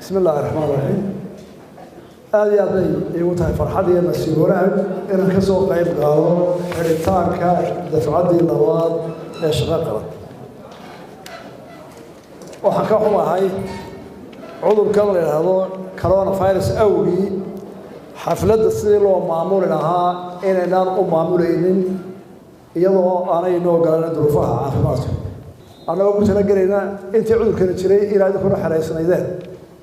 بسم الله الرحمن الرحيم. هذه أبي يوتها فرحتي أن السيورات إن كسر قيد قالوا حريتان كدفعتي اللواد إيش غقرة وحكاهم هاي عضو كامل هذا كورونا فيروس أولي حفلة السيل ومعمول لها إن نار معمولين يلا أنا ينو قالنا ظروفها عافماته أنا قلت لك إن أنت عضو كنت شري إلى دخول حريصنا إذا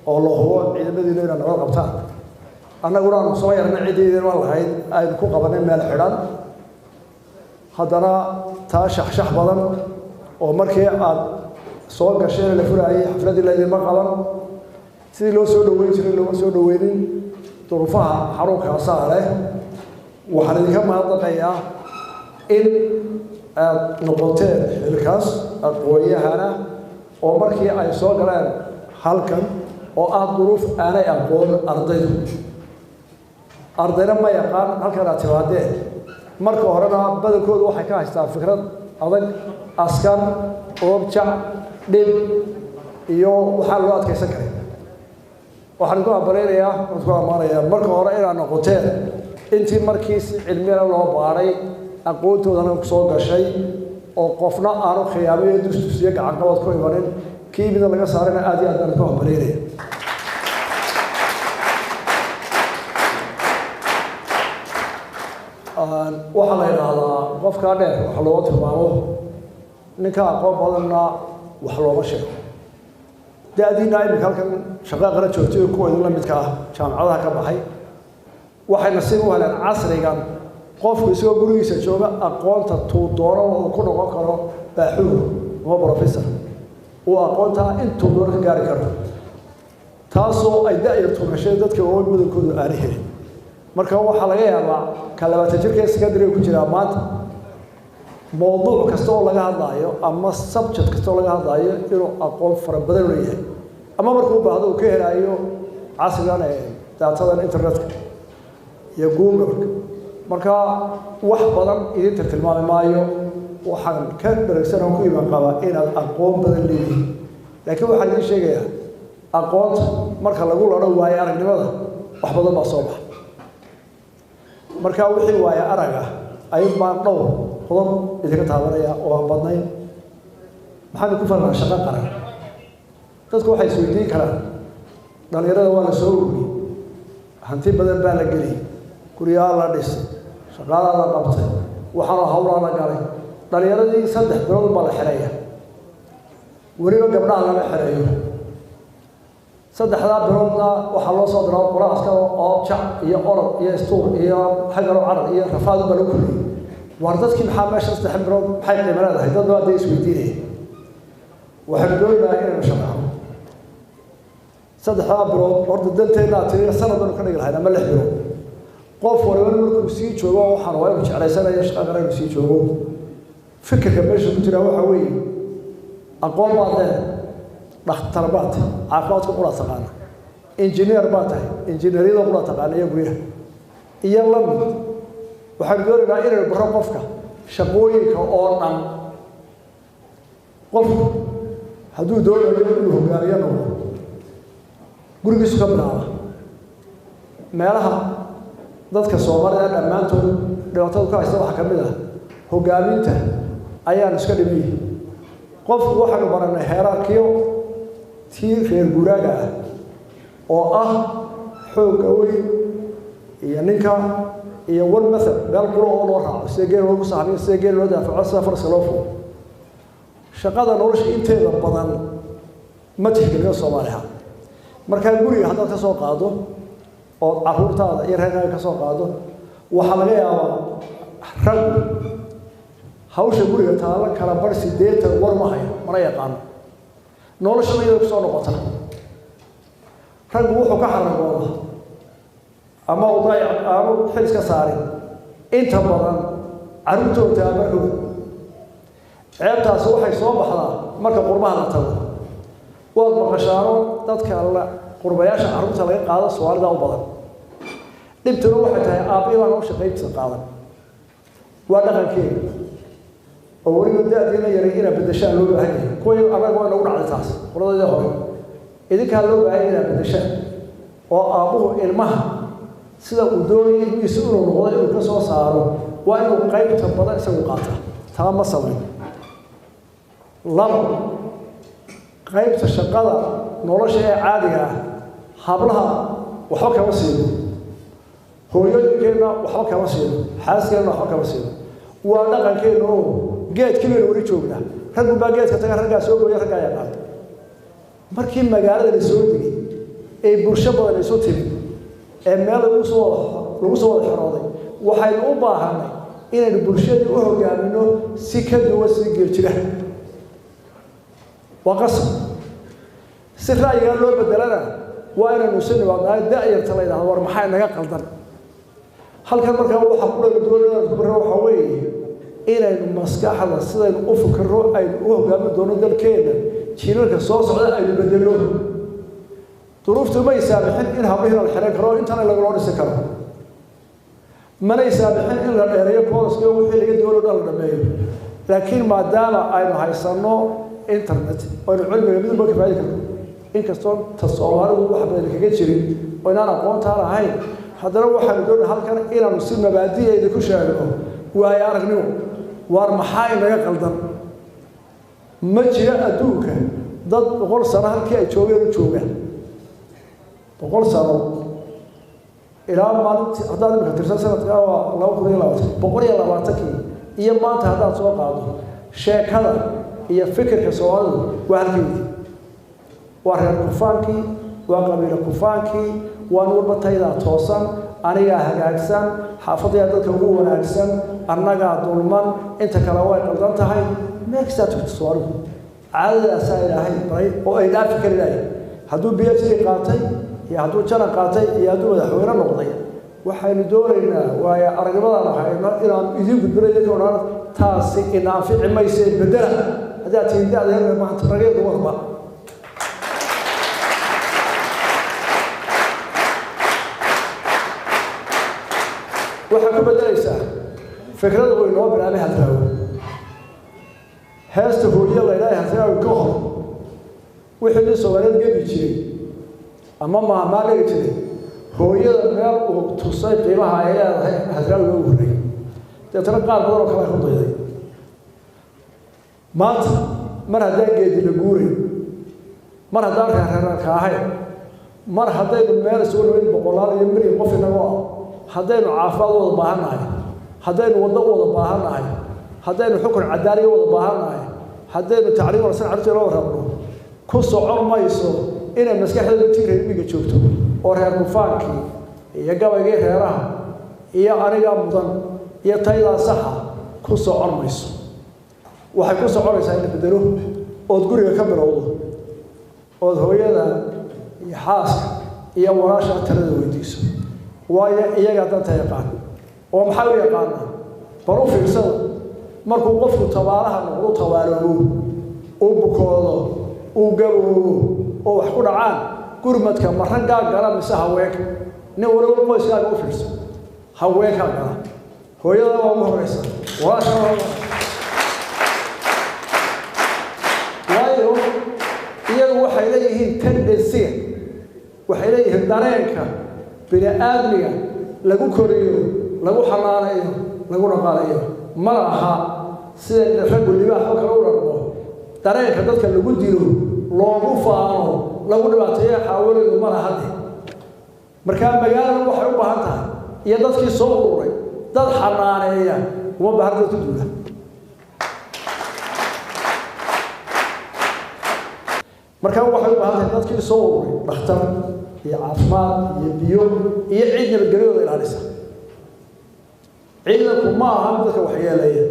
الله هو عيد بدي لنا نقول قبطان أنا قرآن صغير أنا عيد والله هاي كوكا بنا من الحرام هذانا تاشح بدن ومركي صوب قشين اللي فرعي حفلة اللي ما قبل سيد لو سودوين ظروفها حروكها صارة وحرديها ما تقيا إن نقطتين الكاس القوية هنا ومركي أي صوب قلنا halkan oo ظروف aanay aqoon ardayda ma yaqaan halkan aad timaadeen marka horena badankoodu waxay ka haystaan fikrad adag askar oobjac dhib iyo waxa loo adkaysan karay waxaan ku abareeyaa marka hore inaan noqoteen intii markiis cilmiga loo baaray aqoontoodana ku soo gashay oo qofna aanu khiyaamiyo dustusiyo gacan qabad ku imanin كي بدنا لقى صارنا عادي عندنا كهم بريري وحلا هذا قف كاره وحلوات المعروف نكا قف بدنا وحلو مشي ده دي نايم كان شغال غير شوتي كوي ولا متكا كان عضها كبحي waxay nasiib u heleen casrigan qofku isoo gurigiisa jooga aqoonta tuu doono oo ku noqon karo baaxuur oo professor وأقولتها أنتم دورك قاري كرر تاسو أي دائرة تنشأ ذاتك أول مدن كود آلهين مركب هو حلقة مع كلمات تجرك سكندري وكجرا مات موضوع كستول لقى هذايو أما subject كستول لقى هذايو إنه أقول فرق بدل وياه أما مركب بعده وكهر أيو عصرنا تعتبر الإنترنت يقوم مركب واحد بدل إذا ترتلمان مايو waxaan ka daragsanaa ku iman qaba in aqoon badan leeyahay laakiin waxa la sheegayaa aqoonta marka lagu laro waayo aragnimada wax badan baa soo baxa marka wixii waayo araga ay baan dhowr qodob idinka taabanaya oo aan badnayn maxaan ku falnaa shaqo qaran dadku waxay isweydiin karaan dhalinyarada waa la soo ururiyay hanti badan baa la geliyay guryaha la dhisay shaqada la qabtay waxaana hawlaha la galay dhalinyaradi saddex bilood baa la xiraya wariga gabdhaha lama xirayo saddexda biloodna waxa loo soo diraa qolaaska oo jac iyo orod iyo istuur iyo xagar oo carad iyo rafaad baa lagu kuliyay war dadkii maxaa meesha saddex bilood maxay qiimadeedahay dad baa day isweydiinayeen waxaan doonayaa inaan shaqeeyo saddexda bilood horta danteena tirada sanadban ka dhigi lahayd ama lix bilood qof walba markuu sii joogo waxaan waa inuu jeclaysanaya shaqo qaran sii joogo فكرة ماشي بتجرا وحوي أقوم بعده دكتور بعده عفوات كقولة تقانا إنجنير بعده إنجنيري ده قولة تقانا يبغيه يلا وحنقول إن إير برقفك شقوي كأورنا قف هدو دول يقولوا قاريا نو قرقي سكبنا ما لها ضدك الصومال لما أنتم لو تذكر استوى حكمنا هو قابلته ayaan iska dhimay qof waxaan baranay hierarchy tii reer guraaga oo ah xoog weyn iyo ninka iyo wal masal meel quro oo loo raaco seegeen loogu saxabiyo seegeen loo daafaco safar salafo shaqada nolosha inteeda badan ma tixgeliyo Soomaaliya marka guriga hadda ka soo qaado oo caruurtaada iyo reerkaaga ka soo qaado waxa laga yaabaa rag hawsha guriga taala kala bar 8 war ma hayo mana yaqaan nolosha iyada ku soo noqota rag wuxuu ka xaragooda ama uday aanu xil iska saarin inta badan caruurtooda markuu ceebtaas waxay soo baxdaa marka qurbaha la tago wad maqashaaro dadka alla qurbayaasha caruurta laga qaado Soomaalida u badan dhibtuna waxay tahay aabiga loo shaqeeyay qaadan waa dhaqankeena oo wariga daadina yaray ina bedeshaan loo baahan yahay kuwa anaga waa lagu dhacay taas qoladayda hore idinkaa loo baahay inaad bedeshaan oo aabuhu ilmaha sida uu doonayay ilmihiisa inuu noqdo inuu ka soo saaro waa inuu qaybta badan isagu qaata taa ma samayn laba qaybta shaqada nolosha ee caadiga ah hablaha waxba kama siino hooyooyinkeenna waxba kama siino xaaskeenna waxba kama siino waa dhaqankeenna oo geedkii baynu weli joognaa raggu baa geedka taga raggaa soo gooya raggaa yaqaan markii magaalada la soo degay ee bulsho badan isu timid ee meel lagu soo wada xorooday waxaynu u baahanay inaynu bulshadii u hogaamino si ka duwan sida geeljira waa qasab si ra'yigaa loo bedelana waa inaynu isu nimaadnaa da'yarta la yidhahdo war maxaa inaga qaldan halkan markaa waxa ku dhaga doonayaan kubara waxaa weeye inaynu maskaxda sidaynu u fikirro aynu u hogaamin doono dalkeena jiilalka soo socda aynu bedelno duruuftu ma isaabixin in hablihii la xiran karo intana laguloo dhisi karo mana isaabixin in la dheereeyo booliska wixii laga doono dhan la dhameeyo laakiin maadaama aynu haysanno internet aynu cilmiga midba ka faa'idi karno inkastoo ta soomaalidu wax badan kaga jirin oo inaan aqoontaan ahayn haddana waxaanu doonaa halkan inaanu si mabaadi'eeda ku sheegno waayo aragnimo waar maxaa inaga qaldan ma jira adduunka dad 100 sano halkii ay joogeen u joogaan 100 sano ilaa maalintii haddaad imika tirsan sanadkaa waa 2020 iyo maanta haddaad soo qaado sheekada iyo fikirka soomaalidu waa halkeedii waa reer kufaankii waa qabiilo kufaankii waa nuurba taydaa toosan anigaa hagaagsan xaafadayaa dadka ugu wanaagsan annagaa dulman inta kale way qaldan tahay meel kastaa tugta soomaalidu caadadaasaa ilaahay baray oo ay dhaafi kari lahayn hadduu PhD qaatay iyo hadduu janan qaatay iyo hadduu madaxweyne noqday waxaynu doonaynaa waayo aragnimadaan hayno inaan idin gudbinayo doonaan taasi in anfici maysa bedela haddaad tihiin da'deena maanta rageedu wadba waxaa ku bedelaysaa fikrada way noo bilaabay hadraawo heesta hooyo la ilaahay hadraawo ka hor wixii la Soomaaliyeed gebi jiray ama maamaa laga jiray hooyada meel uu tusay qiimaha ay leedahay hadraawo ugu horreeyay deetana qaar badan oo kale ku dayday maanta mar haddaan geedi la guuray mar haddaan reerka ahayn mar haddaynu meel isugu dhaweyn boqolaal iyo milyan qof inagoo ah haddaynu caafimaad wada baahannahay haddaynu waddo wada baahannahay haddaynu xukun cadaaliya wada baahannahay haddaynu tacriim wanaagsan carruurta loo rabno ku socon mayso inay maskaxdeeda tiirka imiga joogto oo reer kufaankii iyo gabaygii reeraha iyo anigaa mudan iyo taydaa saxa ku socon mayso waxay ku soconaysaa in la bedelo ood guriga ka bilowdo ood hooyada iyo xaaska iyo walaasha talada weydiiso waayo iyaga danta yaqaan oo maxay u yaqaanaa bal u fiirsada markuu qofku tabaaraha noqdo tabaaroobo uu bukoodo uu gaboobo oo wax ku dhacaan gurmadka ma raggaa gala mise haweenka nin waliba qoyskaaga u fiirso haweenkaa gala hooyada waa ugu horeysa walaasha waayo iyagu waxay leeyihiin tendensiga waxay leeyihiin dareenka bini aadmiga lagu koriyo lagu xanaanayo lagu dhaqaalayo ma aha sida raggu libaax oo kale u dhaqmo dareenka dadka lagu dilo loogu faano lagu dhibaateeyo xaawiladu ma laha markaa magaalada waxay u baahan tahay iyo dadkii soo ururay dad xanaaneeya uma baahan dadku duula markaa waxay u baahan tahay dadkii soo ururay dhakhtar iyo caafimaad iyo biyo iyo ciid nabadgelyada ilaalisa ciidanku ma aha dadka waxyeelaya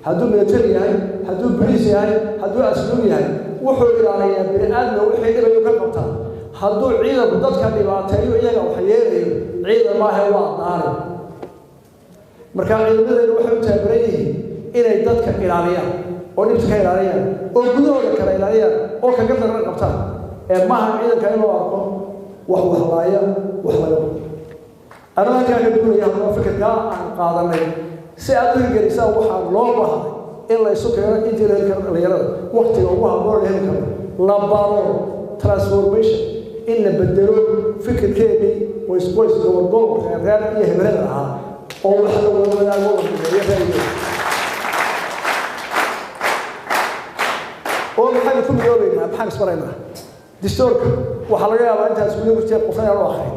hadduu military yahay hadduu boliis yahay hadduu asluub yahay wuxuu ilaaliyaa bini aadmiga wixii dhibayo ka qabtaa hadduu ciidanku dadka dhibaateeyo iyaga waxyeelayo ciidan maaha waa daari markaa ciidamadeenu waxay u taageeran yihiin inay dadka ilaaliyaan oo dhibta ka ilaaliyaan oo gudahooda kala ilaaliyaan oo kaga daran qabtaan ee maaha ciidanka in loo arko wax waxlaaya wax laga أنا ما كان يقول يا الله فكر يا قاضي سأدري جلسة وحنا لوبها إلا يسكر إنت اللي يرى وقت يومها بور هيك لبارو transformation in la bedelo fikirkeedii oo isboys gobol reer iyo hebelada ahaa oo wax la wadaago iyo reer oo maxay ku midoobayna maxaan isbaraynaa distoorka waxa laga yaabaa intaas ku jirtay qofna loo akhriyo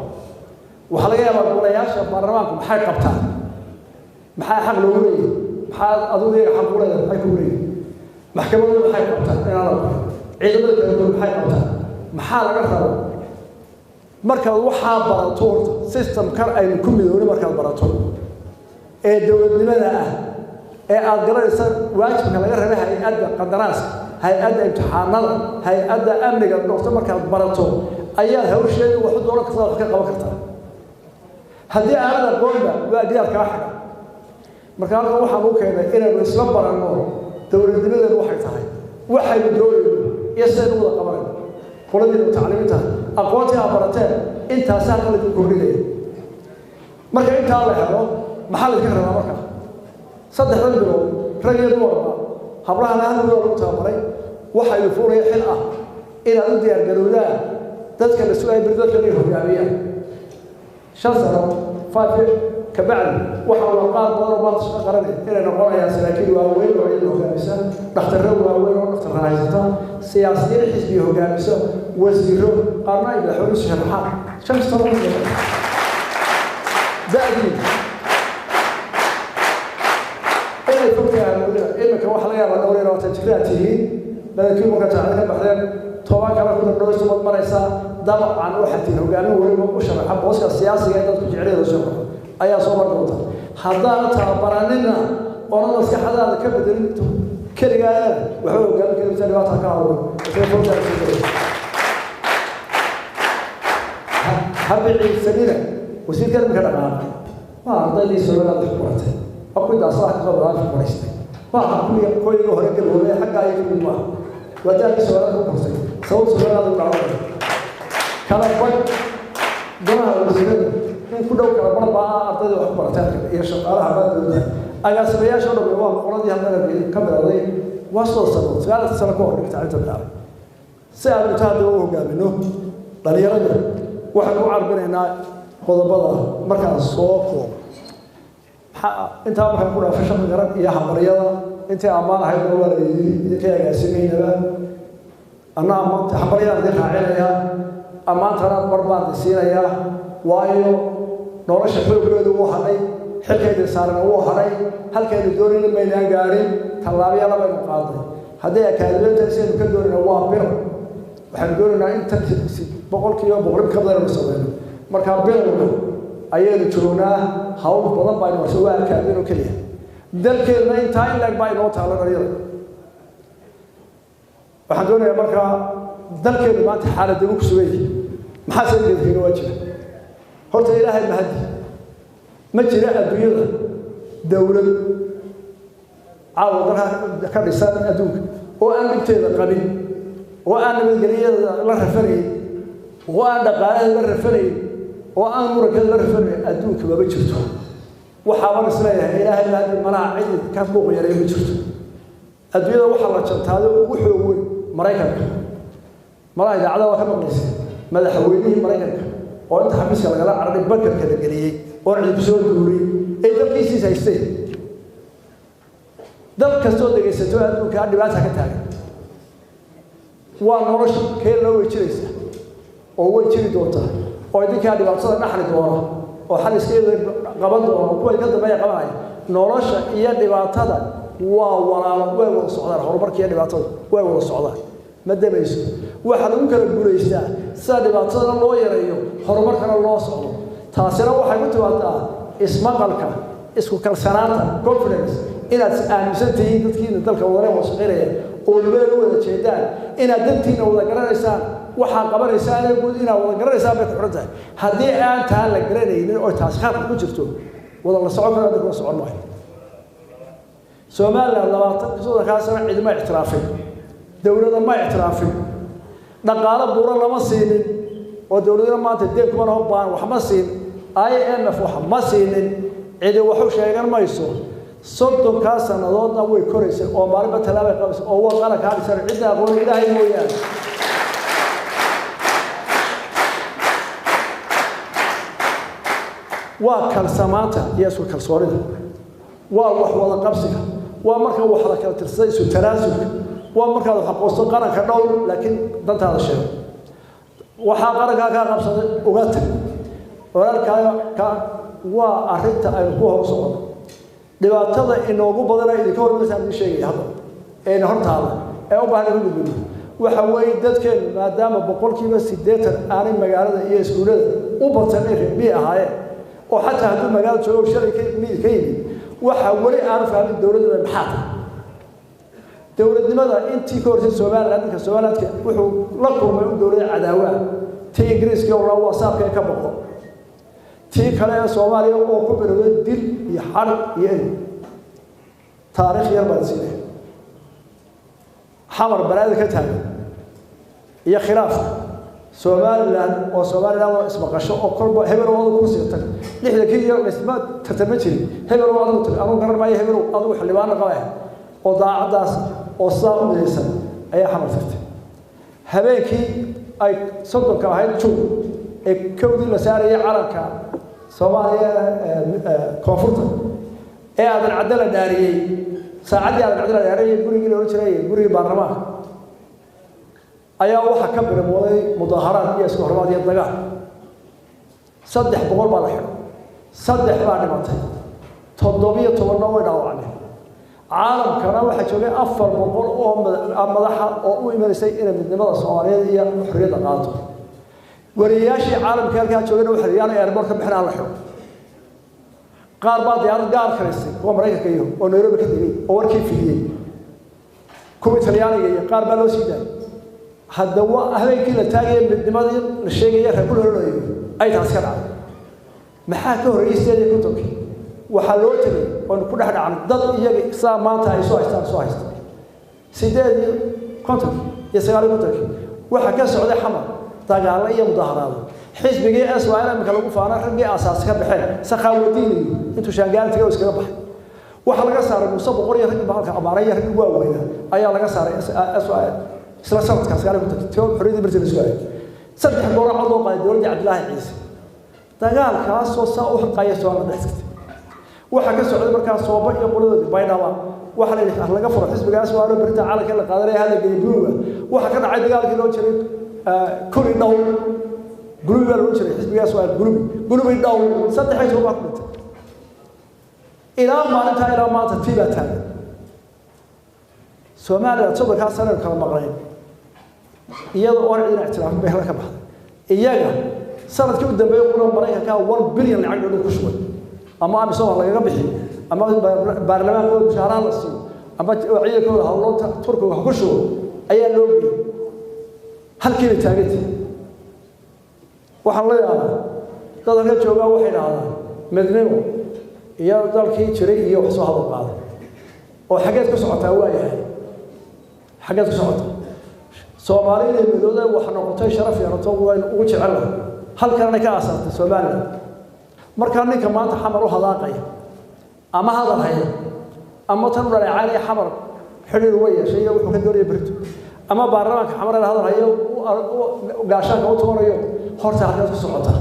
waxa laga yaabaa golayaasha baarlamaanku maxay qabtaan maxay xaq loogu leeyahay maxaa adigu xaq u leedahay maxay ku leeyahay maxkamaddu maxay qabtaan inaan la ciidamada kale maxay qabtaan maxaa laga rabaa marka waxa barato system kar ay ku midoobay marka barato ee dawladnimada ah ee aad garanaysa waajibka laga rabay hay'adda qandaraas hay'adda imtixaanada hay'adda amniga dhaqso marka barato ayaa hawsheedu wax doona ka qaban kartaa haddii aanad aqoonba waa diyaar ka xaq marka halka waxa uu keenay inaynu isla baranno dawladnimadeedu waxay tahay waxay doonayaan iyo sidoo wada qabanayaan qoladii tacliinta aqoonta aad barateen intaas aan kala kordhinay marka inta la helo maxaa la ka rabaa marka saddexdan bilood rag iyo dumar hablaha aan loo tababaray waxa ay fuurayaan xil ah inaad u diyaar garowdaan dadka la su'aal birdadka inay hogaamiyaan shan sano faafir kabacdi waxa uu qaad badan oo badan qaranay inay noqonayaan saraakiil waaweyn oo ay hogaamiyaan dhakhtarro waaweyn oo dhakhtar haysata siyaasiyiin xisbi hogaamisa wasiiro qarna ay xulus sharaxaan shan sano da'di ay furtaan إنك واحد لا يرى دوري لو تجريته بدل كل مرة تعلم بعدين طبعا كلام كل الدروس ثم مريسا دمع عن واحد فيهم قالوا ولما أشرب حب وصل السياسي قاعد تجريه الشغل أي صور الوطن حضارة براننا ونص كحضارة كبد كل قال وحول قال كل سنوات كانوا في فرصة حب السنين وسير كلام كلام ما أرضي لي سؤال الحكومة أقول ده صح قبل أن تقولي واحد كل يوم يقول له حق أي كلمة وجاء سؤال الحكومة سووا سؤال القانون كلام بق جماعة المسلمين كل يوم كلام برا أرضي الحكومة تاني يشوف على هذا أجا سبيا شو لو بيوام قرضي هم من كم هذي وصل سنة سؤال السنة كون تعال تبلاه سأل متابعه قابلنه بل يرد واحد معرض هنا خضبضة مركز الصوق أنت أمر كنا في شغل جرب يا حمريضة أنت أمان هاي الأول يجي يسمين هذا أنا أمان حمريضة ذي فاعلها أمان ترى بربان تسيرها يا وايو نور شكله بلده هو حري هل كيد صارنا هو حري هل كيد دوري لما ينقاري تلاوي على المقاضي هذا كذا تنسين كدورنا هو بير وحنقولنا أنت بقول كيو بقول بكبر المسؤولين مركب بير ayaynu joognaa hawl badan baa inoo soo waakaadeen oo kaliya dalkeena inta in lag baa inoo taalanayay waxaan doonayaa markaa dalkeena maanta xaalad ugu sugay maxaa soo jeedin waajib horta ilaahay mahadi ma jira adduunyada dawlad caawdana ka dhisan adduunka oo aan dhibteeda qabin oo aan nabadgelyada la rafanay oo aan dhaqaalaha la rafanay oo aan murakad la rafay adduunka baba jirto waxa aan isleeyahay ilaahay maadi manaa cid ka buuq yaray ma jirto adduunyada waxa la jantaado ugu xoog weyn Mareykanka malaa idaacada waa ka maqlaysa madaxweynihii Mareykanka oo inta xafiiska laga carabay bankarka la galiyay oo cid soo duuriyay ay dalkiisa haystay dal kastoo dhageysato adduunka dhibaato ka taagan waa nolosha kee loo wajiraysa oo way jiri doontaa oo idinka dhibaatada dhaxli doona oo xal iskeeda qaban doona kuwa ka dambeeya qabanay nolosha iyo dhibaatada waa walaalo way wada socdaan horumarka iyo dhibaatada way wada socdaan ma dabayso waxa lagu kala guuleystaa sida dhibaatada loo yareeyo horumarkana loo socdo taasina waxay ku timaadaa ismaqalka isku kalsanaanta confidence inaad aaminsantihiin dadkiina dalka wadana shaqeynaya oo meel wada jeedaan inaad dantiina wada garanaysaan waxaa qabanaysaa guud inaad wada garanaysaa bay ku xirantay haddii aan taa la garanaynin oo taas qaab ku jirto wada la socon karo dadku socon maayo Soomaaliya labaatan soo kaasana ciidama ixtiraafay dawladda ma ixtiraafin dhaqaale buuran lama siinin oo dawladda maanta deeq kuma loo baahan wax ma siin IMF wax ma siinin cid wax u sheegan mayso soddon ka sanadoodna way koraysay oo maalinba talaabo qabs oo waa qala ka hadisay cid aqoon ilaahay mooyaan وكالسماتا يسوع كالصورة ووحوة قبسك ومركب وحدة كالترسيس وتناسل ومركب حقوس قرن كدول لكن ضد هذا الشيء وحقرك كقبسة وقتل ولكن وأردت أن يكون صعب dhibaatada inoogu badan ay ka hormarsan sheegay hadda ee hortaada ee u baahan in gudbiyo waxa weey dadkeen maadaama 80% aanay magaalada iyo iskuulada u badan ee bi ahaayeen oo xataa haddii magaalada joogo shalay ka yimid waxa wali aan fahmin dawladda maxaa dawladnimada intii ka horsay Soomaaliland wuxuu la kulmay dawladda cadaawa tii Ingiriiska oo WhatsApp-ka ka baqo tii kale ee Soomaaliya oo ku biroobay dil iyo xarb iyo taariikh yar baan siinay xamar baraad ka taagan iyo khilaaf Soomaaliland oo isma qasho oo kolba hebel wada ku siirtay lixda kiyo isma tartama jirin hebel wada u tagay garan maayo hebel adigu xildhibaan qabay oo daacadaas oo saameysan ayaa xamar firtay habeenkii ay sodonka ahayd joog ee kowdii la saarayay calanka Soomaaliya koonfurta ee aadan cadala dhaariyay saacadii aadan cadala dhaariyay gurigii loo jiray gurigii baarlamaanka ayaa waxa ka bilaabay mudaharaad iyo isku hormaad iyo dagaal 300 baa la xiray 3 baa dhimatay 17 way dhaawacmay caalamkana waxa joogay 400 oo madaxa oo u imaysay inay midnimada Soomaaliyeed iyo xorriyadda qaato wariyaashii caalamka halka joogay waxa yaanay airport-ka bixinaan la xiro qaar baa diyaarad gaar kareysay oo Mareykanka iyo oo Nairobi ka digay oo warkii fidiyay kuwa Talyaaniga iyo qaar baa loo sii daayay hadda waa habeenkii la taagay midnimadii la sheegay ragul horoleeyay ay taas ka dhacday maxaa ka horeysay ku tokay waxa loo tagay oo ku dhaxdhacay dad iyaga saamaanta ay soo haystaan sideed konton iyo sagaal konton waxa ka socday xamar dagaal iyo mudaharaad xisbigii Soomaaliya marka lagu faano ragii asaas ka baxay saqaawadiin intuu shaangaaltiga iskaga baxay waxa laga saaray Muuse Boqor iyo ragii bahalka abaaraya ragii waaweyn ayaa laga saaray Soomaaliya isla sanadkaas gaar ku tagtay xorriyadda Britain Soomaaliya saddex goor oo qaaday dawladda Cabdullaahi Ciise dagaalkaas oo saa u xaqaya Soomaaliya waxa ka socday markaas Sooba iyo qoladii Baydhaba waxa la yiraahdaa laga furo xisbigaas waa loo Britain caalamka la qaadanay hal geebuuga waxa ka dhacay dagaalkii loo jiray كل دول قلوب الوجه حزب يسوع قلوب الدول صدق حيث هو أقول إلى ما تتبع تاني سوماليا تصدق هالسنة كلام مغرين إياه أورد اعتراف به لك بعض إياه سنة كم دم يقولون مريكا كا 1 بليون لعقد له كشوي أما أبي صور الله يقبحي أما برلمان كل شهران الصين أما وعيه كل هاللون تركوا كشوي أي لوبي هل كيف تاجت وحنا لا هذا اللي جوجا واحد هذا مدنيو يا ذلك يشري يوحصوا هذا بعض وحاجات كسرتها وايد حاجات كسرتها Soomaaliyeed ee midooda waxa noqotay sharaf iyo rato weyn ugu jecel halkan ka aasartay Soomaaliya marka ninka maanta xamar u hadaaqay ama hadal hayo ama tan dhaleecay xamar xiriir way yeeshay wuxuu ka dooriyay Britain ama baarlamaanka xamar la hadal hayo gaashaanka u toonayo horta halkaas ku socota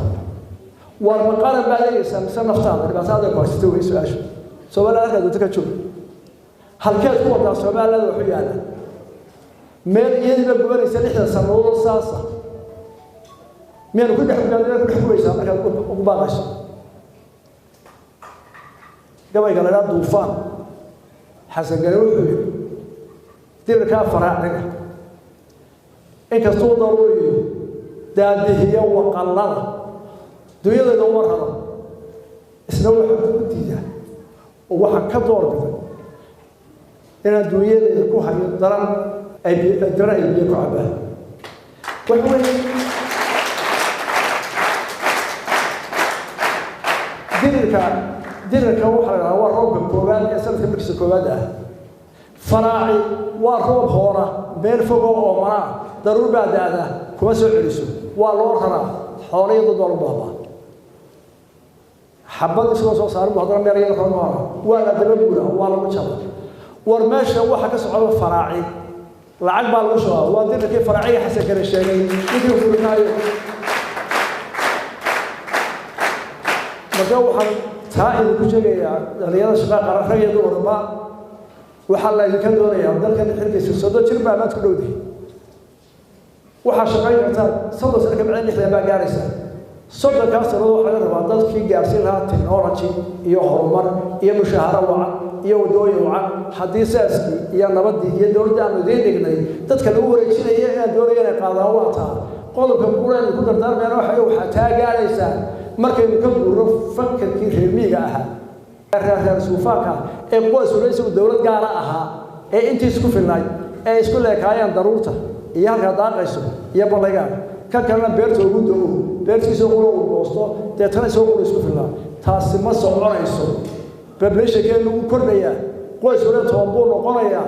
war maqalan baadaysa mise naftaada dhibaatada ku haysatay way su'aashu Soomaaliya dadka ka joog halkeed ku wada Soomaaliya wuxuu yaala meel iyadoo gobolkiisa lixda sanadood saasa meel ku dhaxbaysaa marka ugu baaqasho gabayga la duufaan xasan garow wuxuu dirka faraacina inkastoo daruuriyo daadihiya waqallada dunyada loo warrado isna waxa ku diidaa oo waxa ka doorbiday inaan dunyada ku hayo daran أي درائي بيكو عباه وحوي ديرك وحنا هو الروب كوبان يسمى كمكس كوبان فراعي والروب هورا بين فوق ومرا ضروري بعد هذا كما سعرسوا والله هرا حوالي ضد البابا حبض سو صار بهضر مريض خمار ولا دبوله ولا مشابه ورماشه waxa ka socdo faraaci lacag baa lagu soo waa dirkii faraaci xasan kare sheegay inuu furinayo marka waxaan taa idinku sheegayaa dhalinyarada shaqaa qaran rag iyo dumarba waxaa la idinka doonayaa dalkan xilkiisa 30 jir baa maad ku dhowdahay waxaa shaqayn kartaa 30 sano ka bacdi 60 baa gaaraysa 30 ka sano waxaa laga rabaa dadkii gaarsiin lahaa technology iyo horumar iyo mushaaharo wacan iyo wadooyin wacan haddii saaskii iyo nabadii iyo dowladda aanu idiin dhignay dadka lagu wareejinaya inaan doonaya inay qaadaan waa taa qodobka kulan ku dardaarmayna waxaa taa gaaraysaa markaynu ka guurno fakarkii reer miyiga ahaa reer suufaanka ee qoys walba dowlad gaar ah ee intii isku filnay ee isku leekaayeen daruurta iyo halka daaqayso iyo balaygaan ka kalena beerta ugu dhow beertiisa uu goosto deetana soo qoro isku filnaa taasi ma soconayso population-keenu uu kordhaya qoys walba toobuu noqonaya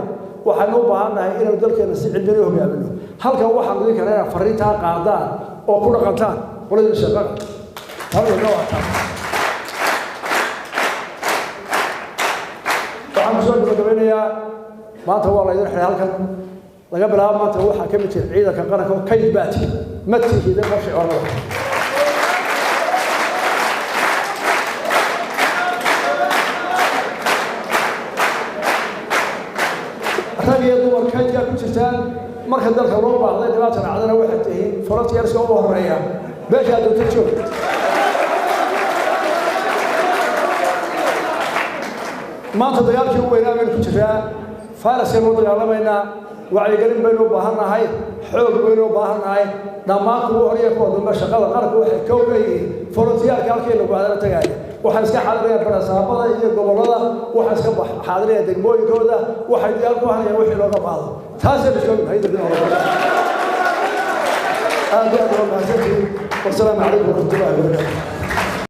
waxaan u baahanahay inuu dalkeena si cilmi leh hogaamino halka waxaan idin kaleena fariinta qaadaan oo ku dhaqantaan qolada shaqada هذا نوع waxaan soo gabagabeynaya maanta waa la idin xidhay halkan laga bilaabo maanta waxa ka mid ah ciidanka qaranka oo kayd baati matihiida qorshe oo leh ragii dumar kaydka ku jirtaan marka dalka loo baahday dhibaatana cadana waxay tahay frontiers oo horeeya beesha dadka joogta maanta dagaalkii ugu weynaa baynu ku jiraa fayraskan u dagaalamayna wacyigelin baynu u baahannahay xoog baynu u baahannahay dhammaan kuwa horiya kuwa dambe shaqada qaranka waxay ka ogeyihiin forontiyaalka halkii lagu hadala tagaaya waxay iska xaadirayaan barasaabada iyo gobollada waxay iska xaadirayaan degmooyinkooda waxay diyaar ku hanayaan wixii looga baahdo taasaynu iska ognahay dadin hore aad iyo aad waa mahadsantihiin wasalaamu calaykum waraxmatullahi wabarakaatu